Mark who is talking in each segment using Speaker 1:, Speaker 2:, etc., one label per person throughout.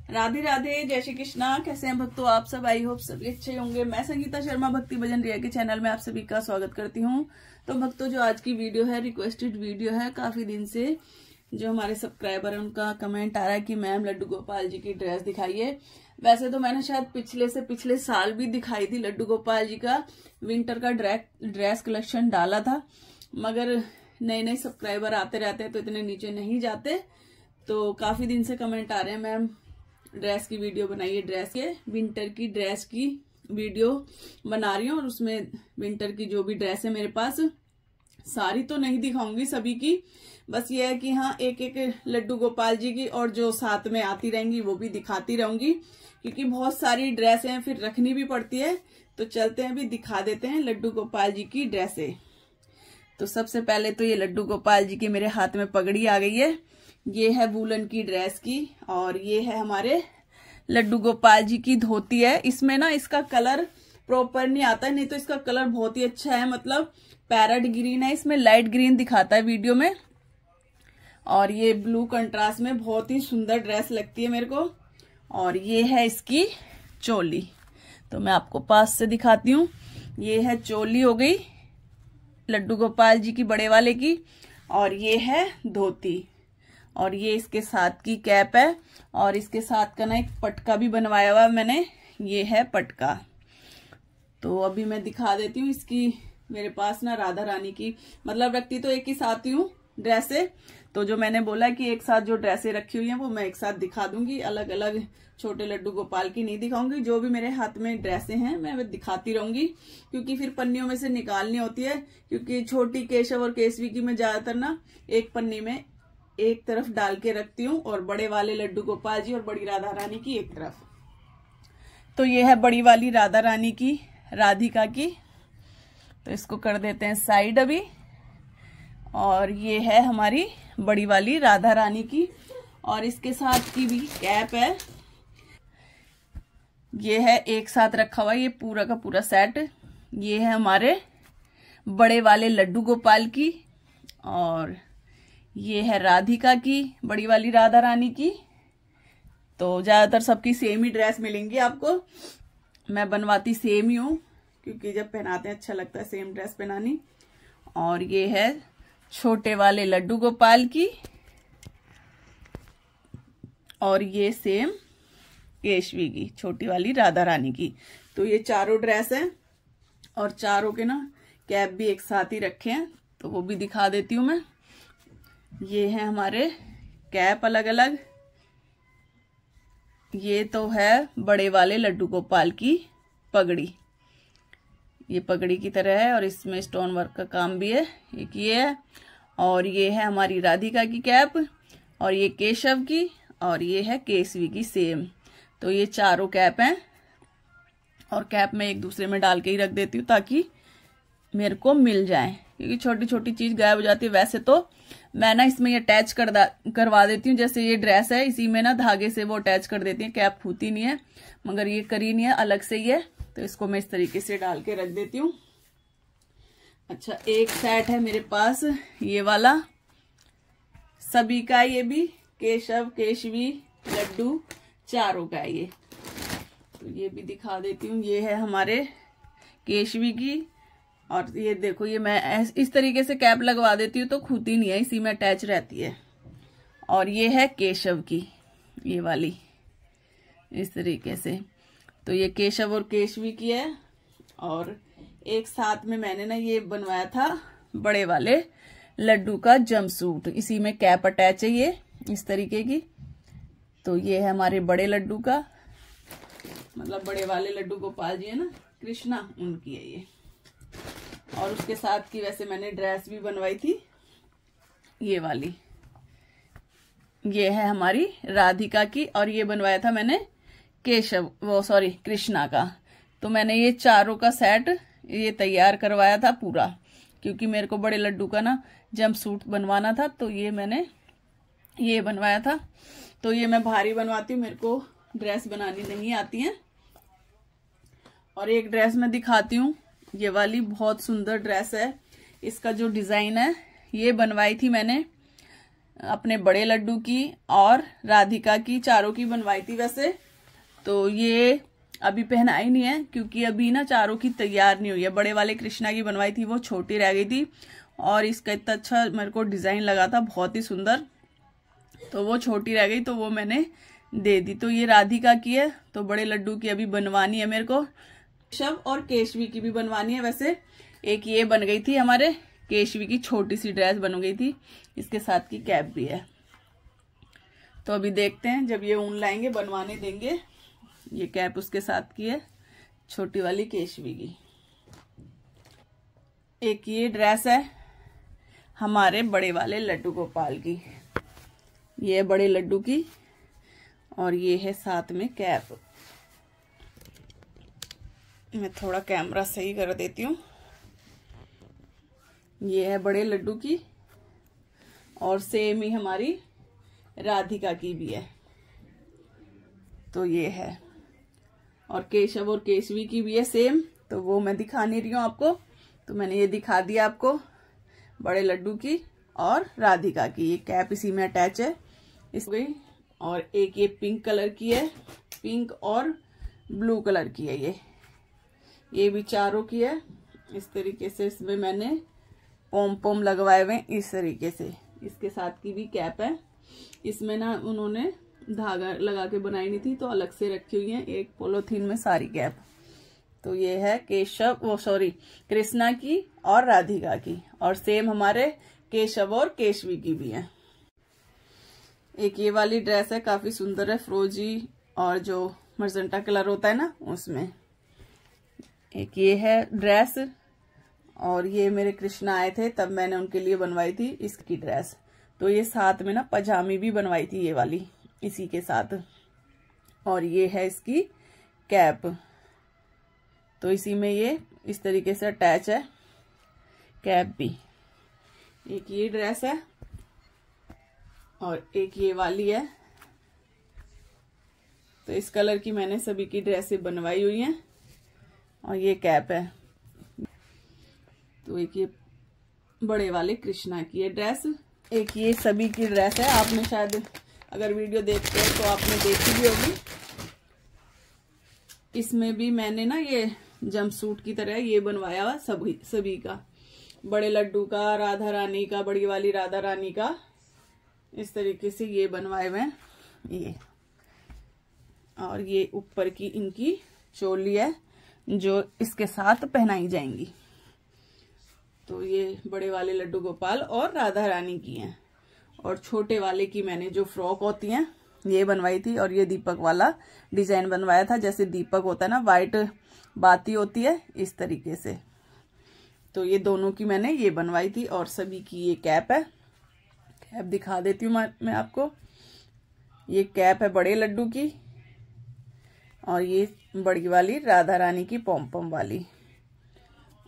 Speaker 1: राधे राधे, जय श्री कृष्णा। कैसे हैं भक्तों आप सब? आई होप सभी अच्छे होंगे। मैं संगीता शर्मा भक्ति भजन रिया के चैनल में आप सभी का स्वागत करती हूं। तो भक्तों, जो आज की वीडियो है रिक्वेस्टेड वीडियो है। काफी दिन से जो हमारे सब्सक्राइबर है उनका कमेंट आ रहा है कि मैम लड्डू गोपाल जी की ड्रेस दिखाइए। वैसे तो मैंने शायद पिछले साल भी दिखाई थी लड्डू गोपाल जी का विंटर का ड्रेस कलेक्शन डाला था, मगर नए सब्सक्राइबर आते रहते हैं तो इतने नीचे नहीं जाते। तो काफी दिन से कमेंट आ रहे हैं मैम ड्रेस की वीडियो बनाइए, ड्रेस के विंटर की ड्रेस की वीडियो बना रही हूँ। और उसमें विंटर की जो भी ड्रेस है मेरे पास, सारी तो नहीं दिखाऊंगी सभी की, बस ये है कि हाँ एक एक लड्डू गोपाल जी की और जो साथ में आती रहेंगी वो भी दिखाती रहूंगी, क्योंकि बहुत सारी ड्रेसें हैं फिर रखनी भी पड़ती है। तो चलते हैं, भी दिखा देते हैं लड्डू गोपाल जी की ड्रेसें। तो सबसे पहले तो ये लड्डू गोपाल जी की मेरे हाथ में पगड़ी आ गई है। ये है वूलन की ड्रेस की, और ये है हमारे लड्डू गोपाल जी की धोती है। इसमें ना इसका कलर प्रॉपर नहीं आता है, नहीं तो इसका कलर बहुत ही अच्छा है, मतलब पैरेट ग्रीन है, इसमें लाइट ग्रीन दिखाता है वीडियो में। और ये ब्लू कंट्रास्ट में बहुत ही सुंदर ड्रेस लगती है मेरे को। और ये है इसकी चोली, तो मैं आपको पास से दिखाती हूँ। ये है चोली हो गई लड्डू गोपाल जी की बड़े वाले की, और ये है धोती, और ये इसके साथ की कैप है। और इसके साथ का ना एक पटका भी बनवाया हुआ मैंने, ये है पटका। तो अभी मैं दिखा देती हूँ इसकी। मेरे पास ना राधा रानी की, मतलब रखती तो एक ही साथ ही हूँ ड्रेसें, तो जो मैंने बोला कि एक साथ जो ड्रेसें रखी हुई हैं वो मैं एक साथ दिखा दूंगी। अलग अलग छोटे लड्डू गोपाल की नहीं दिखाऊंगी। जो भी मेरे हाथ में ड्रेसें हैं मैं दिखाती रहूंगी, क्योंकि फिर पन्नियों में से निकालनी होती है। क्योंकि छोटी केशव और केसवी की मैं ज्यादातर ना एक पन्नी में एक तरफ डाल के रखती हूँ, और बड़े वाले लड्डू गोपाल जी और बड़ी राधा रानी की एक तरफ। तो ये है बड़ी वाली राधा रानी की, राधिका की। तो इसको कर देते हैं साइड अभी। और ये है हमारी बड़ी वाली राधा रानी की, और इसके साथ की भी कैप है। ये है एक साथ रखा हुआ, ये पूरा का पूरा सेट। ये है हमारे बड़े वाले लड्डू गोपाल की, और ये है राधिका की, बड़ी वाली राधा रानी की। तो ज्यादातर सबकी सेम ही ड्रेस मिलेंगी आपको। मैं बनवाती सेम ही हूँ, क्योंकि जब पहनाते हैं अच्छा लगता है सेम ड्रेस पहनानी। और ये है छोटे वाले लड्डू गोपाल की, और ये सेम केशवी की, छोटी वाली राधा रानी की। तो ये चारों ड्रेस है, और चारों के ना कैप भी एक साथ ही रखे हैं, तो वो भी दिखा देती हूँ मैं। ये है हमारे कैप अलग अलग। ये तो है बड़े वाले लड्डू गोपाल की पगड़ी, ये पगड़ी की तरह है, और इसमें स्टोन वर्क का काम भी है। एक ये है, और ये है हमारी राधिका की कैप, और ये केशव की, और ये है केसवी की सेम। तो ये चारों कैप हैं, और कैप मैं एक दूसरे में डाल के ही रख देती हूँ ताकि मेरे को मिल जाए, क्योंकि छोटी छोटी चीज गायब हो जाती है। वैसे तो मैं ना इसमें ये अटैच करवा देती हूँ, जैसे ये ड्रेस है इसी में ना धागे से वो अटैच कर देती है, कैप होती नहीं है, मगर ये करी नहीं है, अलग से ही है। तो इसको मैं इस तरीके से डाल के रख देती हूँ। अच्छा, एक सेट है मेरे पास ये वाला सभी का, ये भी केशव केशवी लड्डू चारों का है ये। तो ये भी दिखा देती हूँ। ये है हमारे केशवी की, और ये देखो ये मैं इस तरीके से कैप लगवा देती हूँ तो खुदी नहीं है, इसी में अटैच रहती है। और ये है केशव की, ये वाली इस तरीके से। तो ये केशव और केशवी की है। और एक साथ में मैंने ना ये बनवाया था बड़े वाले लड्डू का जंपसूट, इसी में कैप अटैच है ये इस तरीके की। तो ये है हमारे बड़े लड्डू का, मतलब बड़े वाले लड्डू गोपाल जी है ना कृष्णा, उनकी है ये। और उसके साथ की वैसे मैंने ड्रेस भी बनवाई थी, ये वाली। ये है हमारी राधिका की, और ये बनवाया था मैंने कृष्णा का। तो मैंने ये चारों का सेट ये तैयार करवाया था पूरा, क्योंकि मेरे को बड़े लड्डू का ना जंप सूट बनवाना था, तो ये मैंने ये बनवाया था। तो ये मैं भारी बनवाती हूँ, मेरे को ड्रेस बनानी नहीं आती है। और एक ड्रेस मैं दिखाती हूँ, ये वाली बहुत सुंदर ड्रेस है। इसका जो डिजाइन है ये बनवाई थी मैंने अपने बड़े लड्डू की और राधिका की, चारों की बनवाई थी वैसे। तो ये अभी पहनाई नहीं है क्योंकि अभी ना चारों की तैयार नहीं हुई है। बड़े वाले कृष्णा की बनवाई थी, वो छोटी रह गई थी और इसका इतना अच्छा मेरे को डिजाइन लगा था, बहुत ही सुंदर, तो वो छोटी रह गई तो वो मैंने दे दी। तो ये राधिका की है, तो बड़े लड्डू की अभी बनवानी है मेरे को। केशव और केशवी की भी बनवानी है वैसे। एक ये बन गई थी, हमारे केशवी की छोटी सी ड्रेस बन गई थी, इसके साथ की कैप भी है। तो अभी देखते हैं जब ये ऊन लाएंगे बनवाने देंगे। ये कैप उसके साथ की है, छोटी वाली केशवी की। एक ये ड्रेस है हमारे बड़े वाले लड्डू गोपाल की, ये है बड़े लड्डू की, और ये है साथ में कैप। मैं थोड़ा कैमरा सही कर देती हूँ। ये है बड़े लड्डू की और सेम ही हमारी राधिका की भी है। तो ये है, और केशव और केशवी की भी है सेम, तो वो मैं दिखा नहीं रही हूँ आपको, तो मैंने ये दिखा दिया आपको बड़े लड्डू की और राधिका की। ये कैप इसी में अटैच है इस गई। और एक ये पिंक कलर की है, पिंक और ब्लू कलर की है ये भी चारों की है। इस तरीके से इसमें मैंने पोम पोम लगवाए हुए इस तरीके से। इसके साथ की भी कैप है, इसमें ना उन्होंने धागा लगा के बनाई नहीं थी तो अलग से रखी हुई है एक पॉलीथीन में सारी कैप। तो ये है कृष्णा की और राधिका की, और सेम हमारे केशव और केशवी की भी है। एक ये वाली ड्रेस है, काफी सुंदर है, फ्रोजी और जो मर्जेंटा कलर होता है ना उसमें। एक ये है ड्रेस, और ये मेरे कृष्णा आए थे तब मैंने उनके लिए बनवाई थी इसकी ड्रेस। तो ये साथ में ना पजामी भी बनवाई थी ये वाली इसी के साथ। और ये है इसकी कैप, तो इसी में ये इस तरीके से अटैच है कैप भी। एक ये ड्रेस है और एक ये वाली है। तो इस कलर की मैंने सभी की ड्रेसें बनवाई हुई हैं, और ये कैप है। तो एक ये बड़े वाले कृष्णा की है ड्रेस, एक ये सभी की ड्रेस है। आपने शायद अगर वीडियो देखते हैं तो आपने देखी भी होगी। इसमें भी मैंने ना ये जंपसूट की तरह ये बनवाया हुआ सभी का, बड़े लड्डू का, राधा रानी का, बड़ी वाली राधा रानी का, इस तरीके से ये बनवाए हुए हैं ये। और ये ऊपर की इनकी चोली है जो इसके साथ पहनाई जाएंगी। तो ये बड़े वाले लड्डू गोपाल और राधा रानी की हैं। और छोटे वाले की मैंने जो फ्रॉक होती हैं ये बनवाई थी, और ये दीपक वाला डिजाइन बनवाया था, जैसे दीपक होता है ना, वाइट बाती होती है इस तरीके से। तो ये दोनों की मैंने ये बनवाई थी। और सभी की ये कैप है, कैप दिखा देती हूँ मैं आपको। ये कैप है बड़े लड्डू की, और ये बड़ी वाली राधा रानी की पॉम पॉम वाली,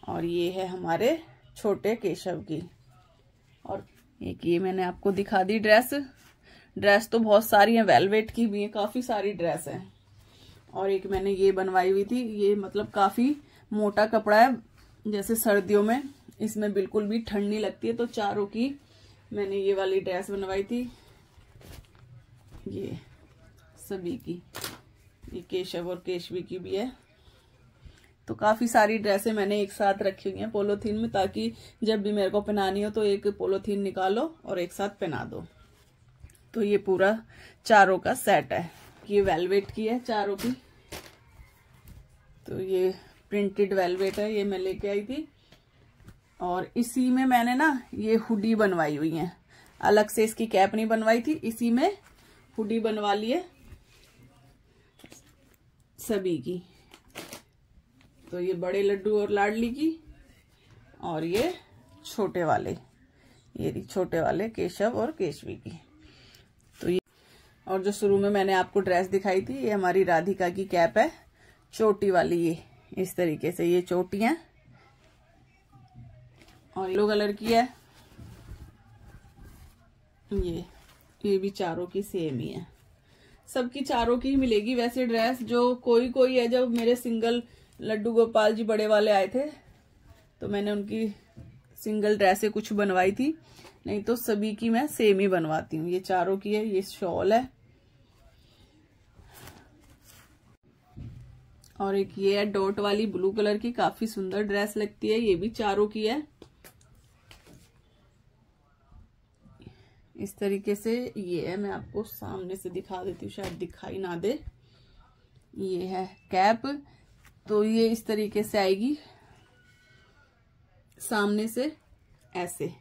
Speaker 1: और ये है हमारे छोटे केशव की। और एक ये मैंने आपको दिखा दी ड्रेस तो बहुत सारी है, वेलवेट की भी है, काफी सारी ड्रेस है। और एक मैंने ये बनवाई हुई थी, ये मतलब काफी मोटा कपड़ा है, जैसे सर्दियों में इसमें बिल्कुल भी ठंड नहीं लगती है। तो चारों की मैंने ये वाली ड्रेस बनवाई थी, ये सभी की, ये केशव और केशवी की भी है। तो काफी सारी ड्रेसें मैंने एक साथ रखी हुई हैं पॉलीथीन में, ताकि जब भी मेरे को पहनानी हो तो एक पॉलीथीन निकालो और एक साथ पहना दो। तो ये पूरा चारों का सेट है, ये वेलवेट की है चारों की। तो ये प्रिंटेड वेलवेट है, ये मैं लेके आई थी। और इसी में मैंने ना ये हुडी बनवाई हुई है, अलग से इसकी कैप नहीं बनवाई थी, इसी में हुडी बनवा ली है सभी की। तो ये बड़े लड्डू और लाडली की, और ये छोटे वाले, ये छोटे वाले केशव और केशवी की। तो ये, और जो शुरू में मैंने आपको ड्रेस दिखाई थी, ये हमारी राधिका की कैप है, चोटी वाली, ये इस तरीके से ये चोटियां, और येलो कलर की है। ये भी चारों की सेम ही है, सबकी चारों की ही मिलेगी वैसे ड्रेस। जो कोई है, जब मेरे सिंगल लड्डू गोपाल जी बड़े वाले आए थे तो मैंने उनकी सिंगल ड्रेसें कुछ बनवाई थी, नहीं तो सभी की मैं सेम ही बनवाती हूँ। ये चारों की है। ये शॉल है और एक ये है डॉट वाली ब्लू कलर की, काफी सुंदर ड्रेस लगती है। ये भी चारों की है। इस तरीके से ये है, मैं आपको सामने से दिखा देती हूँ, शायद दिखाई ना दे। ये है कैप, तो ये इस तरीके से आएगी सामने से ऐसे,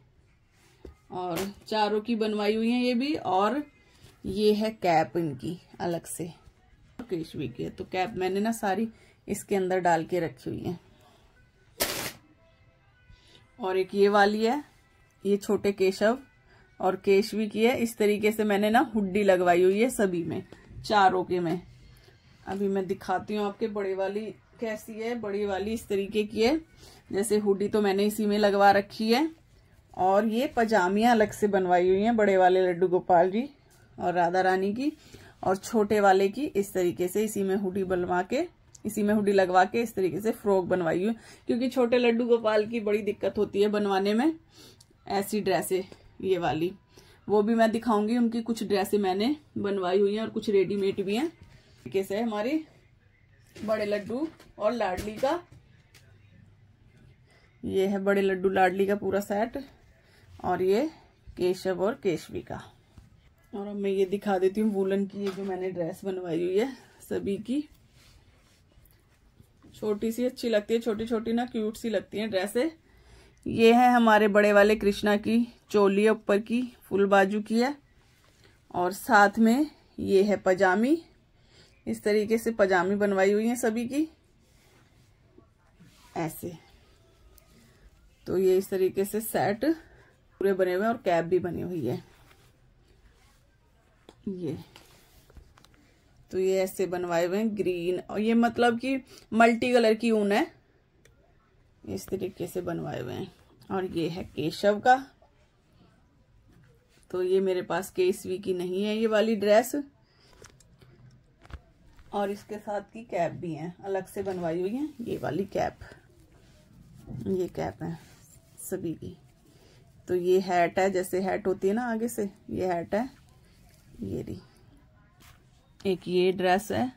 Speaker 1: और चारों की बनवाई हुई है ये भी। और ये है कैप इनकी अलग से, केशवी की है। तो कैप मैंने ना सारी इसके अंदर डाल के रखी हुई है। और एक ये वाली है, ये छोटे केशव और केशवी की है। इस तरीके से मैंने ना हुड्डी लगवाई हुई है सभी में, चारों के में। अभी मैं दिखाती हूँ आपके बड़े वाली कैसी है। बड़ी वाली इस तरीके की है, जैसे हुड्डी तो मैंने इसी में लगवा रखी है। और ये पजामियां अलग से बनवाई हुई हैं, बड़े वाले लड्डू गोपाल जी और राधा रानी की। और छोटे वाले की इस तरीके से इसी में हुडी बनवा के, इसी में हुडी लगवा के इस तरीके से फ्रॉक बनवाई हुई। क्योंकि छोटे लड्डू गोपाल की बड़ी दिक्कत होती है बनवाने में ऐसी ड्रेसें। ये वाली वो भी मैं दिखाऊंगी। उनकी कुछ ड्रेसें मैंने बनवाई हुई हैं और कुछ रेडीमेड भी हैं। तरीके से हमारी बड़े लड्डू और लाडली का, ये है बड़े लड्डू लाडली का पूरा सेट, और ये केशव और केशवी का। और अब मैं ये दिखा देती हूँ वूलन की, ये जो मैंने ड्रेस बनवाई हुई है सभी की। छोटी सी अच्छी लगती है, छोटी छोटी ना क्यूट सी लगती हैं ड्रेसें। ये है हमारे बड़े वाले कृष्णा की चोली है, ऊपर की फुल बाजू की है। और साथ में ये है पजामी, इस तरीके से पजामी बनवाई हुई है सभी की ऐसे। तो ये इस तरीके से सेट पूरे बने हुए हैं और कैप भी बनी हुई है। ये तो ये ऐसे बनवाए हुए हैं ग्रीन, और ये मतलब कि मल्टी कलर की ऊन है, इस तरीके से बनवाए हुए हैं। और ये है केशव का, तो ये मेरे पास केशवी की नहीं है ये वाली ड्रेस। और इसके साथ की कैप भी है, अलग से बनवाई हुई है। ये वाली कैप, ये कैप है सभी की। तो ये हैट है, जैसे हैट होती है ना आगे से, ये हैट है। ये रही एक ये ड्रेस है,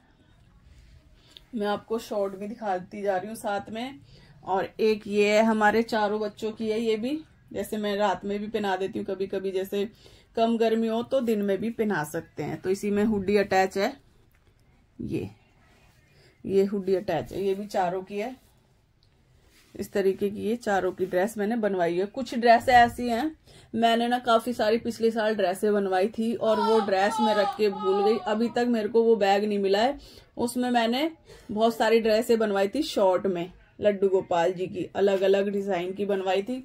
Speaker 1: मैं आपको शॉर्ट भी दिखाती जा रही हूँ साथ में। और एक ये है हमारे चारों बच्चों की है, ये भी जैसे मैं रात में भी पहना देती हूँ कभी कभी, जैसे कम गर्मी हो तो दिन में भी पहना सकते हैं। तो इसी में हुडी अटैच है, ये हुडी अटैच है। ये भी चारों की है, इस तरीके की ये चारों की ड्रेस मैंने बनवाई है। कुछ ड्रेसें ऐसी हैं, मैंने ना काफी सारी पिछले साल ड्रेसें बनवाई थी और वो ड्रेस मैं रख के भूल गई। अभी तक मेरे को वो बैग नहीं मिला है, उसमें मैंने बहुत सारी ड्रेसें बनवाई थी शॉर्ट में लड्डू गोपाल जी की, अलग अलग डिजाइन की बनवाई थी।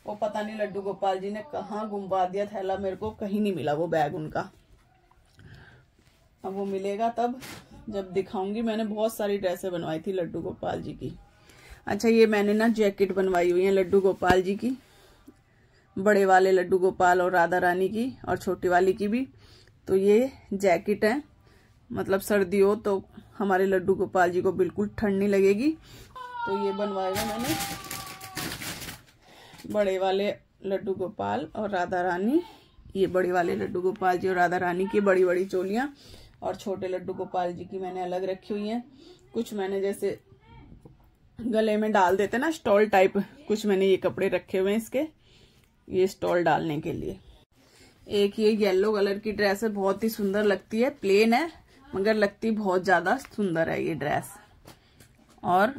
Speaker 1: वो पता नहीं लड्डू गोपाल जी ने कहाँ गुम्बा दिया थैला, मेरे को कहीं नहीं मिला वो बैग उनका। अब वो मिलेगा तब जब दिखाऊंगी। मैंने बहुत सारी ड्रेसें बनवाई थी लड्डू गोपाल जी की। अच्छा, ये मैंने ना जैकेट बनवाई हुई है लड्डू गोपाल जी की, बड़े वाले लड्डू गोपाल और राधा रानी की, और छोटी वाली की भी। तो ये जैकेट है, मतलब सर्दी हो तो हमारे लड्डू गोपाल जी को बिल्कुल ठंड नहीं लगेगी। तो ये बनवाए हुए मैंने बड़े वाले लड्डू गोपाल और राधा रानी। ये बड़े वाले लड्डू गोपाल जी और राधा रानी की बड़ी बड़ी चोलियां, और छोटे लड्डू गोपाल जी की मैंने अलग रखी हुई हैं। कुछ मैंने जैसे गले में डाल देते ना स्टॉल टाइप, कुछ मैंने ये कपड़े रखे हुए हैं इसके, ये स्टॉल डालने के लिए। एक ये येलो कलर की ड्रेस है, बहुत ही सुंदर लगती है, प्लेन है मगर लगती बहुत ज्यादा सुंदर है ये ड्रेस। और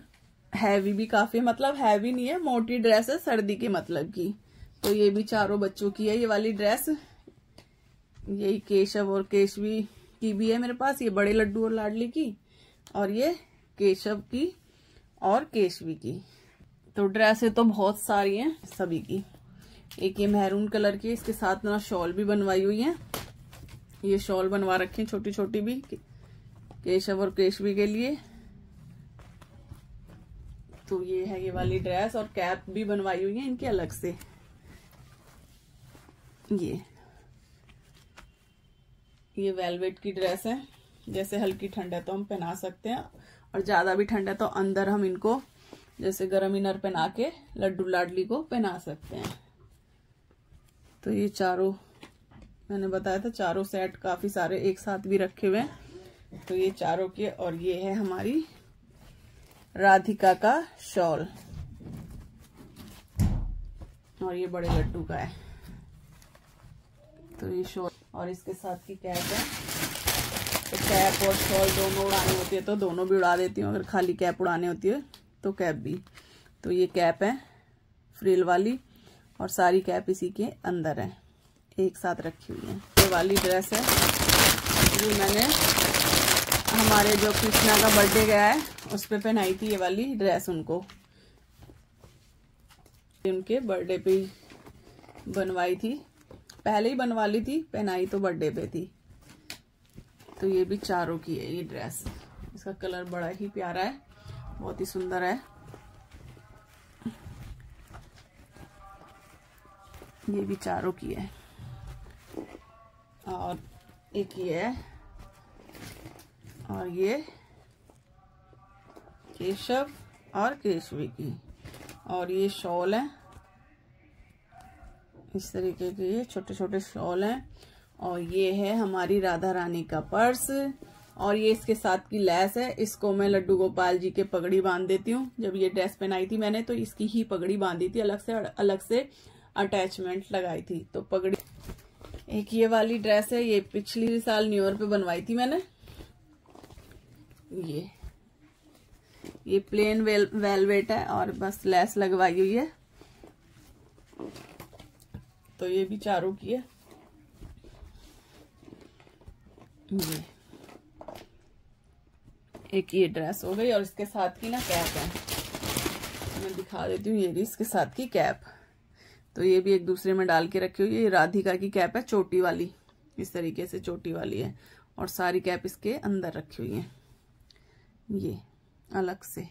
Speaker 1: हैवी भी काफी, मतलब हैवी नहीं है, मोटी ड्रेस है सर्दी के मतलब की। तो ये भी चारों बच्चों की है ये वाली ड्रेस। यही केशव और केशवी की भी है मेरे पास, ये बड़े लड्डू और लाडली की, और ये केशव की और केशवी की। तो ड्रेसें तो बहुत सारी हैं सभी की। एक ये मैरून कलर की, इसके साथ ना शॉल भी बनवाई हुई है। ये शॉल बनवा रखी है छोटी छोटी भी केशव और केशवी के लिए। तो ये है ये वाली ड्रेस, और कैप भी बनवाई हुई है इनकी अलग से। ये वेलवेट की ड्रेस है, जैसे हल्की ठंड है तो हम पहना सकते हैं, और ज्यादा भी ठंड है तो अंदर हम इनको जैसे गरम इनर पहना के लड्डू लाडली को पहना सकते हैं। तो ये चारों मैंने बताया था, चारों सेट काफी सारे एक साथ भी रखे हुए हैं। तो ये चारों के, और ये है हमारी राधिका का शॉल, और ये बड़े लड्डू का है। तो ये शॉल और इसके साथ की कैप है। तो कैप और शॉल दोनों उड़ानी होती है तो दोनों भी उड़ा देती हूँ, अगर खाली कैप उड़ानी होती है तो कैप भी। तो ये कैप है फ्रिल वाली, और सारी कैप इसी के अंदर है, एक साथ रखी हुई है। ये वाली ड्रेस है, ये मैंने हमारे जो कृष्णा का बर्थडे गया है उस पे पहनाई थी ये वाली ड्रेस उनको, उनके बर्थडे पे बनवाई थी, पहले ही बनवा ली थी, पहनाई तो बर्थडे पे थी। तो ये भी चारों की है ये ड्रेस, इसका कलर बड़ा ही प्यारा है, बहुत ही सुंदर है। ये भी चारों की है, और एक ये है, और ये केशव और केशवी की, और ये शॉल है, इस तरीके के ये छोटे छोटे शॉल हैं। और ये है हमारी राधा रानी का पर्स, और ये इसके साथ की लेस है, इसको मैं लड्डू गोपाल जी के पगड़ी बांध देती हूँ। जब ये ड्रेस पहनाई थी मैंने तो इसकी ही पगड़ी बांधी थी, अलग से अटैचमेंट लगाई थी। तो पगड़ी, एक ये वाली ड्रेस है, ये पिछली साल न्यू ईयर पे बनवाई थी मैंने। ये प्लेन वेलवेट है और बस लेस लगवाई हुई है। तो ये भी चारों की है। ये एक ये ड्रेस हो गई, और इसके साथ की ना कैप है, मैं दिखा देती हूँ। ये भी इसके साथ की कैप, तो ये भी एक दूसरे में डाल के रखी हुई है। ये राधिका की कैप है, चोटी वाली, इस तरीके से चोटी वाली है, और सारी कैप इसके अंदर रखी हुई है ये अलग से।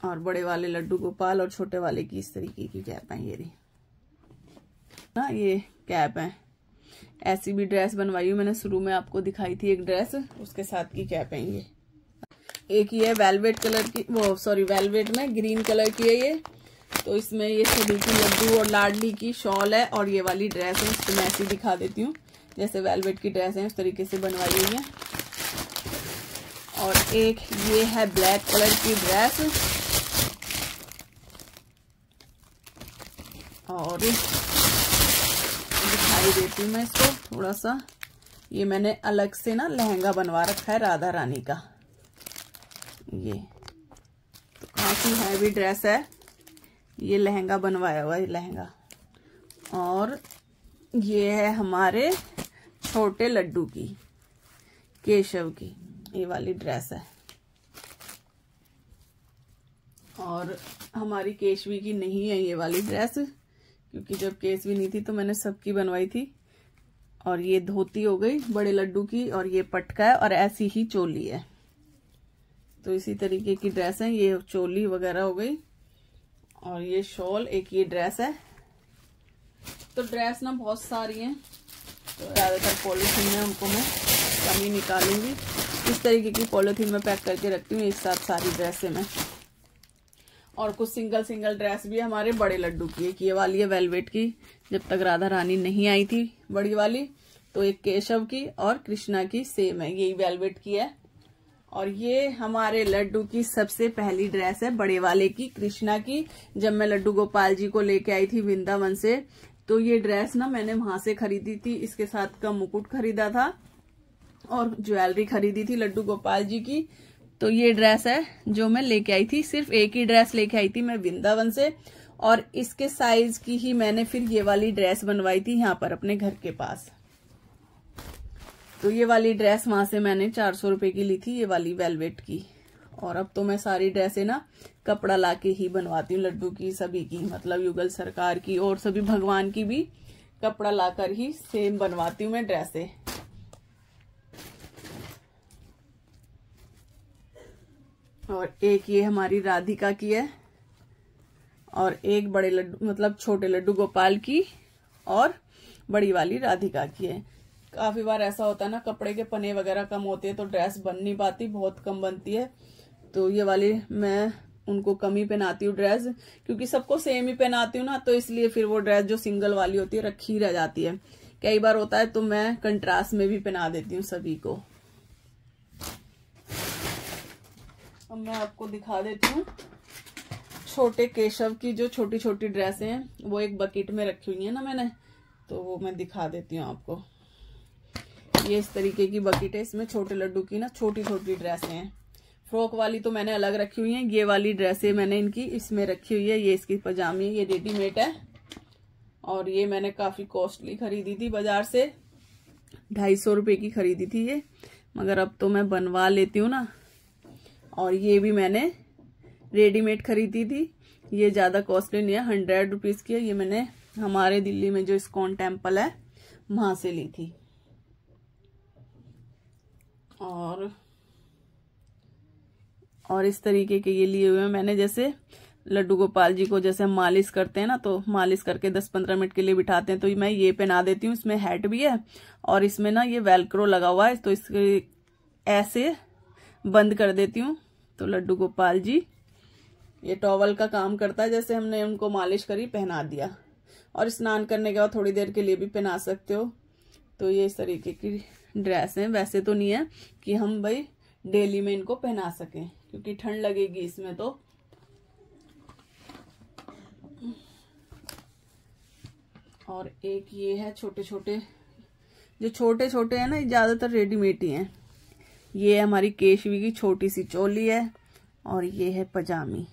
Speaker 1: और बड़े वाले लड्डू गोपाल और छोटे वाले की इस तरीके की कैप है ये ना, ये कैप है। ऐसी भी ड्रेस बनवाई हुई मैंने, शुरू में आपको दिखाई थी एक ड्रेस, उसके साथ की कैप है ये। एक ये वेलवेट कलर की, वो सॉरी वेलवेट में ग्रीन कलर की है ये। तो इसमें ये सभी की लड्डू और लाडली की शॉल है, और ये वाली ड्रेस है, इसको मैं ऐसी दिखा देती हूँ जैसे वेलवेट की ड्रेस है उस तरीके से बनवाई हुई है। और एक ये है ब्लैक कलर की ड्रेस, और दिखाई देती हूँ मैं इसको थोड़ा सा। ये मैंने अलग से ना लहंगा बनवा रखा है राधा रानी का, ये तो काफी हैवी ड्रेस है, ये लहंगा बनवाया हुआ है लहंगा। और ये है हमारे छोटे लड्डू की, केशव की ये वाली ड्रेस है। और हमारी केशवी की नहीं है ये वाली ड्रेस, क्योंकि जब केशवी नहीं थी तो मैंने सबकी बनवाई थी। और ये धोती हो गई बड़े लड्डू की, और ये पटका है, और ऐसी ही चोली है। तो इसी तरीके की ड्रेस है, ये चोली वगैरह हो गई, और ये शॉल, एक ये ड्रेस है। तो ड्रेस ना बहुत सारी हैं, तो ज्यादातर पॉलिथीन में उनको मैं कम ही निकालूंगी। इस तरीके की पॉलिथीन में पैक करके रखती हूँ एक साथ सारी ड्रेसें में। और कुछ सिंगल ड्रेस भी हमारे बड़े लड्डू की, एक ये वाली है वेलवेट की, जब तक राधा रानी नहीं आई थी बड़ी वाली। तो एक केशव की और कृष्णा की सेम है, यही वेलवेट की है। और ये हमारे लड्डू की सबसे पहली ड्रेस है, बड़े वाले की, कृष्णा की। जब मैं लड्डू गोपाल जी को लेके आई थी वृंदावन से, तो ये ड्रेस ना मैंने वहां से खरीदी थी। इसके साथ का मुकुट खरीदा था और ज्वेलरी खरीदी थी लड्डू गोपाल जी की। तो ये ड्रेस है जो मैं लेके आई थी, सिर्फ एक ही ड्रेस लेके आई थी मैं वृंदावन से। और इसके साइज की ही मैंने फिर ये वाली ड्रेस बनवाई थी यहाँ पर अपने घर के पास। तो ये वाली ड्रेस वहां से मैंने 400 रुपए की ली थी, ये वाली वेलवेट की। और अब तो मैं सारी ड्रेसें ना कपड़ा लाके ही बनवाती हूँ, लड्डू की, सभी की, मतलब युगल सरकार की और सभी भगवान की भी कपड़ा लाकर ही सेम बनवाती हूँ मैं ड्रेसें। और एक ये हमारी राधिका की है, और एक बड़े लड्डू मतलब छोटे लड्डू गोपाल की, और बड़ी वाली राधिका की है। काफी बार ऐसा होता है ना, कपड़े के पने वगैरह कम होते हैं तो ड्रेस बन नहीं पाती, बहुत कम बनती है। तो ये वाली मैं उनको कम ही पहनाती हूँ ड्रेस, क्योंकि सबको सेम ही पहनाती हूँ ना, तो इसलिए फिर वो ड्रेस जो सिंगल वाली होती है रखी रह जाती है। कई बार होता है तो मैं कंट्रास्ट में भी पहना देती हूँ सभी को। अब मैं आपको दिखा देती हूँ छोटे केशव की जो छोटी छोटी ड्रेसें हैं, वो एक बकेट में रखी हुई है ना मैंने, तो वो मैं दिखा देती हूँ आपको। ये इस तरीके की बकेट है, इसमें छोटे लड्डू की ना छोटी छोटी ड्रेसें हैं। फ्रॉक वाली तो मैंने अलग रखी हुई है, ये वाली ड्रेसें मैंने इनकी इसमें रखी हुई है। ये इसकी पजामी, ये रेडीमेड है और ये मैंने काफी कॉस्टली खरीदी थी बाजार से, 250 रुपए की खरीदी थी ये, मगर अब तो मैं बनवा लेती हूँ ना। और ये भी मैंने रेडीमेड खरीदी थी, ये ज्यादा कॉस्टली नहीं है, 100 रुपीज की है। ये मैंने हमारे दिल्ली में जो इस्कॉन टेम्पल है वहां से ली थी। और इस तरीके के ये लिए हुए हैं मैंने, जैसे लड्डू गोपाल जी को जैसे हम मालिश करते हैं ना, तो मालिश करके 10-15 मिनट के लिए बिठाते हैं, तो मैं ये पहना देती हूँ। इसमें हैट भी है और इसमें ना ये वेलक्रो लगा हुआ है, तो इसके ऐसे बंद कर देती हूँ। तो लड्डू गोपाल जी ये टॉवल का काम करता है, जैसे हमने उनको मालिश करी पहना दिया। और स्नान करने के बाद थोड़ी देर के लिए भी पहना सकते हो। तो ये इस तरीके की ड्रेस है, वैसे तो नहीं है कि हम भाई डेली में इनको पहना सकें, क्योंकि ठंड लगेगी इसमें। तो और एक ये है छोटे छोटे, जो छोटे छोटे हैं ना, ज्यादातर रेडीमेड ही हैं। ये हमारी केशवी की छोटी सी चोली है और ये है पजामी,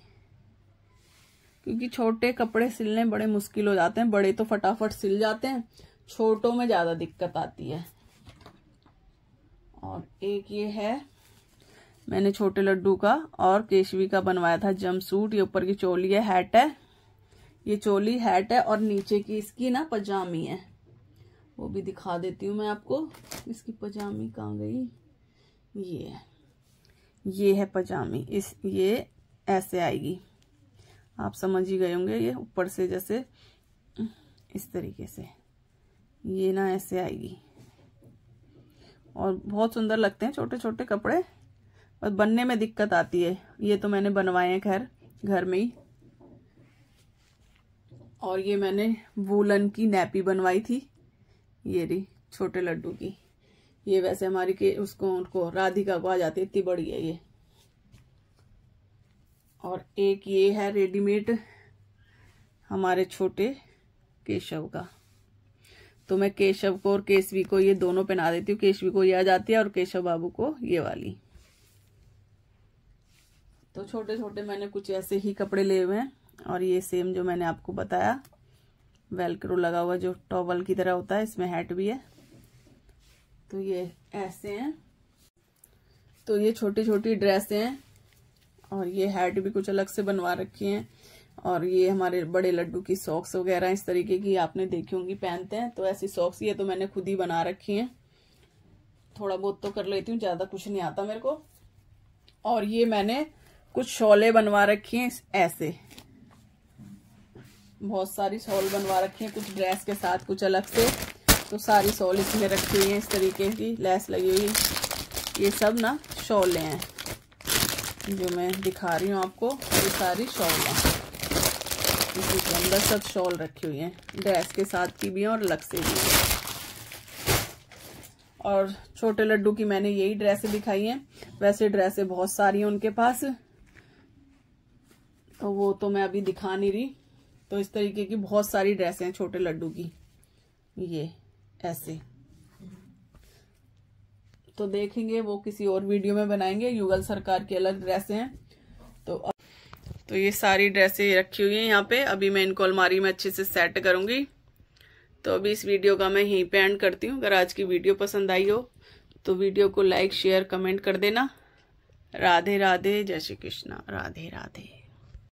Speaker 1: क्योंकि छोटे कपड़े सिलने बड़े मुश्किल हो जाते हैं, बड़े तो फटाफट सिल जाते हैं, छोटों में ज्यादा दिक्कत आती है। और एक ये है, मैंने छोटे लड्डू का और केशवी का बनवाया था जंपसूट। ये ऊपर की चोली है, हैट है, ये चोली हैट है और नीचे की इसकी ना पजामी है, वो भी दिखा देती हूँ मैं आपको। इसकी पजामी कहाँ गई, ये है पजामी। ये ऐसे आएगी, आप समझ ही गए होंगे। ये ऊपर से जैसे इस तरीके से ये ना ऐसे आएगी और बहुत सुंदर लगते हैं छोटे छोटे कपड़े, और बनने में दिक्कत आती है। ये तो मैंने बनवाए हैं खैर घर में ही। और ये मैंने वूलन की नैपी बनवाई थी, ये रही छोटे लड्डू की। ये वैसे हमारी के उसको उनको राधिका को आ जाती है, इतनी बड़ी है ये। और एक ये है रेडीमेड हमारे छोटे केशव का, तो मैं केशव को और केशवी को ये दोनों पहना देती हूँ। केशवी को ये आ जाती है और केशव बाबू को ये वाली। तो छोटे छोटे मैंने कुछ ऐसे ही कपड़े लिए हुए हैं। और ये सेम जो मैंने आपको बताया वेलक्रो लगा हुआ जो टॉवल की तरह होता है, इसमें हैट भी है। तो ये ऐसे हैं, तो ये छोटी छोटी ड्रेसें हैं और ये हैट भी कुछ अलग से बनवा रखी हैं। और ये हमारे बड़े लड्डू की सॉक्स वगैरह इस तरीके की आपने देखी होंगी पहनते हैं, तो ऐसी सॉक्स ये तो मैंने खुद ही बना रखी हैं। थोड़ा बहुत तो कर लेती हूँ, ज्यादा कुछ नहीं आता मेरे को। और ये मैंने कुछ शॉलें बनवा रखी हैं ऐसे, बहुत सारी शॉल बनवा रखी है, कुछ ड्रेस के साथ कुछ अलग से। तो सारी शॉल इसमें रखी हुई है, इस तरीके की लैस लगी हुई। ये सब ना शॉलें हैं जो मैं दिखा रही हूँ आपको, ये सारी शॉल हैं। इसी के अंदर सब शॉल रखी हुई हैं, ड्रेस के साथ की भी है और अलग से भी है। और छोटे लड्डू की मैंने यही ड्रेसें दिखाई हैं, वैसे ड्रेसें बहुत सारी हैं उनके पास, तो वो तो मैं अभी दिखा नहीं रही। तो इस तरीके की बहुत सारी ड्रेसें हैं छोटे लड्डू की, ये ऐसे। तो देखेंगे वो किसी और वीडियो में बनाएंगे। युगल सरकार की अलग ड्रेसें हैं। तो ये सारी ड्रेसें रखी हुई हैं यहाँ पे, अभी मैं इनको अलमारी में अच्छे से सेट करूंगी। तो अभी इस वीडियो का मैं यहीं पे एंड करती हूँ। अगर आज की वीडियो पसंद आई हो तो वीडियो को लाइक शेयर कमेंट कर देना। राधे राधे, जय श्री कृष्णा, राधे राधे।